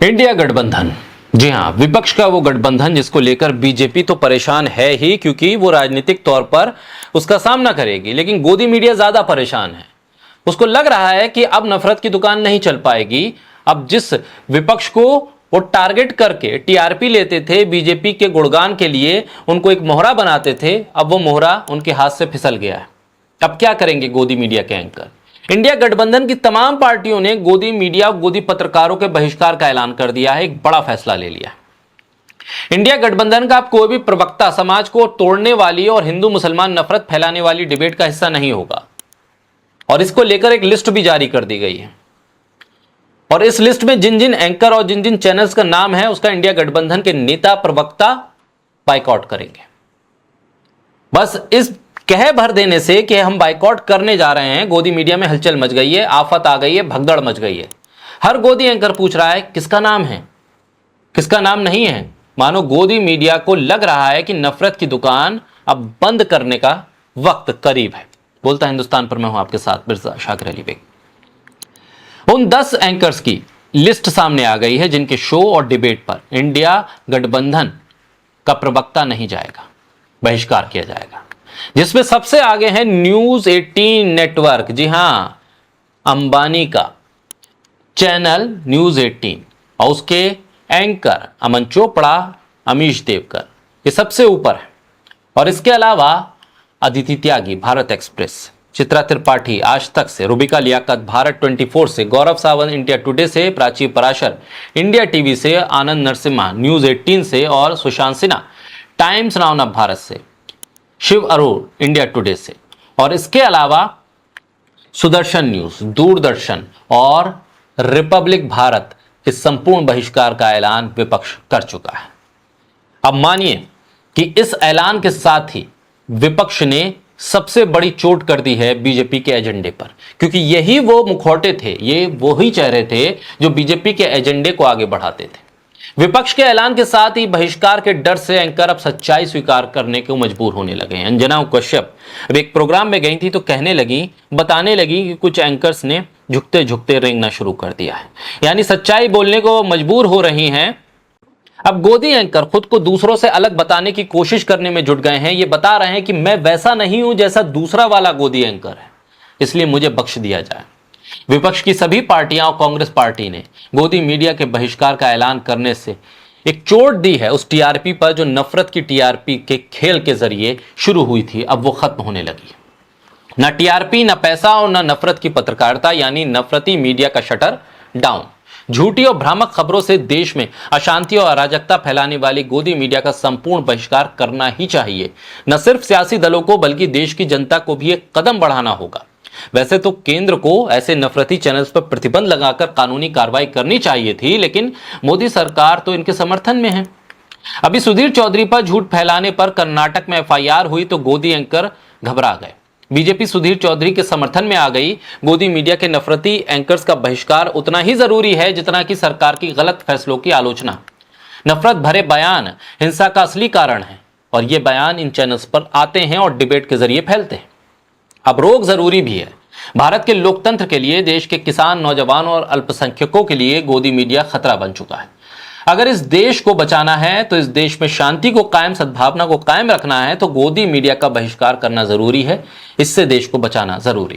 India गठबंधन, जी हां, विपक्ष का वो गठबंधन जिसको लेकर बीजेपी तो परेशान है ही, क्योंकि वो राजनीतिक तौर पर उसका सामना करेगी। लेकिन गोदी मीडिया ज्यादा परेशान है। उसको लग रहा है कि अब नफरत की दुकान नहीं चल पाएगी। अब जिस विपक्ष को वो टारगेट करके टीआरपी लेते थे, बीजेपी के गुणगान के लिए उनको एक मोहरा बनाते थे, अब वो मोहरा उनके हाथ से फिसल गया है। अब क्या करेंगे गोदी मीडिया के एंकर? इंडिया गठबंधन की तमाम पार्टियों ने गोदी मीडिया, गोदी पत्रकारों के बहिष्कार का ऐलान कर दिया है। एक बड़ा फैसला ले लिया। इंडिया गठबंधन का अब कोई भी प्रवक्ता समाज को तोड़ने वाली और हिंदू मुसलमान नफरत फैलाने वाली डिबेट का हिस्सा नहीं होगा। और इसको लेकर एक लिस्ट भी जारी कर दी गई है। और इस लिस्ट में जिन जिन एंकर और जिन जिन चैनल्स का नाम है, उसका इंडिया गठबंधन के नेता प्रवक्ता बाइकआउट करेंगे। बस इस कह भर देने से कि हम बाइकआउट करने जा रहे हैं, गोदी मीडिया में हलचल मच गई है, आफत आ गई है, भगदड़ मच गई है। हर गोदी एंकर पूछ रहा है किसका नाम है, किसका नाम नहीं है। मानो गोदी मीडिया को लग रहा है कि नफरत की दुकान अब बंद करने का वक्त करीब है। बोलता हिंदुस्तान पर मैं हूं आपके साथ मिर्जा शाकिर अली बेग। उन 10 एंकर्स की लिस्ट सामने आ गई है जिनके शो और डिबेट पर इंडिया गठबंधन का प्रवक्ता नहीं जाएगा, बहिष्कार किया जाएगा। जिसमें सबसे आगे है न्यूज 18 नेटवर्क। जी हां, अंबानी का चैनल न्यूज 18 और उसके एंकर अमन चोपड़ा, अमीश देवकर, ये सबसे ऊपर है। और इसके अलावा अदिति त्यागी भारत एक्सप्रेस, चित्रा त्रिपाठी आज तक से, रुबिका लियाकत भारत 24 से, गौरव सावंत इंडिया टुडे से, प्राची पराशर इंडिया टीवी से, आनंद नरसिम्हा न्यूज 18 से और सुशांत सिन्हा टाइम्स नाउ नव भारत से, शिव अरोड़ इंडिया टुडे से। और इसके अलावा सुदर्शन न्यूज, दूरदर्शन और रिपब्लिक भारत इस संपूर्ण बहिष्कार का ऐलान विपक्ष कर चुका है। अब मानिए कि इस ऐलान के साथ ही विपक्ष ने सबसे बड़ी चोट कर दी है बीजेपी के एजेंडे पर, क्योंकि यही वो मुखौटे थे, ये वही चेहरे थे जो बीजेपी के एजेंडे को आगे बढ़ाते थे। विपक्ष के ऐलान के साथ ही बहिष्कार के डर से एंकर अब सच्चाई स्वीकार करने को मजबूर होने लगे हैं। अंजना कश्यप अब एक प्रोग्राम में गई थी तो कहने लगी, बताने लगी कि कुछ एंकर्स ने झुकते झुकते रेंगना शुरू कर दिया है, यानी सच्चाई बोलने को मजबूर हो रही हैं। अब गोदी एंकर खुद को दूसरों से अलग बताने की कोशिश करने में जुट गए हैं। ये बता रहे हैं कि मैं वैसा नहीं हूं जैसा दूसरा वाला गोदी एंकर है, इसलिए मुझे बख्श दिया जाए। विपक्ष की सभी पार्टियां और कांग्रेस पार्टी ने गोदी मीडिया के बहिष्कार का ऐलान करने से एक चोट दी है उस टीआरपी पर जो नफरत की टीआरपी के खेल के जरिए शुरू हुई थी। अब वो खत्म होने लगी। ना टीआरपी, ना पैसा और ना नफरत की पत्रकारिता, यानी नफरती मीडिया का शटर डाउन। झूठी और भ्रामक खबरों से देश में अशांति और अराजकता फैलाने वाली गोदी मीडिया का संपूर्ण बहिष्कार करना ही चाहिए। न सिर्फ सियासी दलों को बल्कि देश की जनता को भी एक कदम बढ़ाना होगा। वैसे तो केंद्र को ऐसे नफरती चैनल्स पर प्रतिबंध लगाकर कानूनी कार्रवाई करनी चाहिए थी, लेकिन मोदी सरकार तो इनके समर्थन में है। अभी सुधीर चौधरी पर झूठ फैलाने पर कर्नाटक में एफआईआर हुई तो गोदी एंकर घबरा गए। बीजेपी सुधीर चौधरी के समर्थन में आ गई। गोदी मीडिया के नफरती एंकर्स का बहिष्कार उतना ही जरूरी है जितना कि सरकार की गलत फैसलों की आलोचना। नफरत भरे बयान हिंसा का असली कारण है और ये बयान इन चैनल्स पर आते हैं और डिबेट के जरिए फैलते हैं। अब रोक जरूरी भी है। भारत के लोकतंत्र के लिए, देश के किसान, नौजवान और अल्पसंख्यकों के लिए गोदी मीडिया खतरा बन चुका है। अगर इस देश को बचाना है, तो इस देश में शांति को कायम, सद्भावना को कायम रखना है, तो गोदी मीडिया का बहिष्कार करना जरूरी है। इससे देश को बचाना जरूरी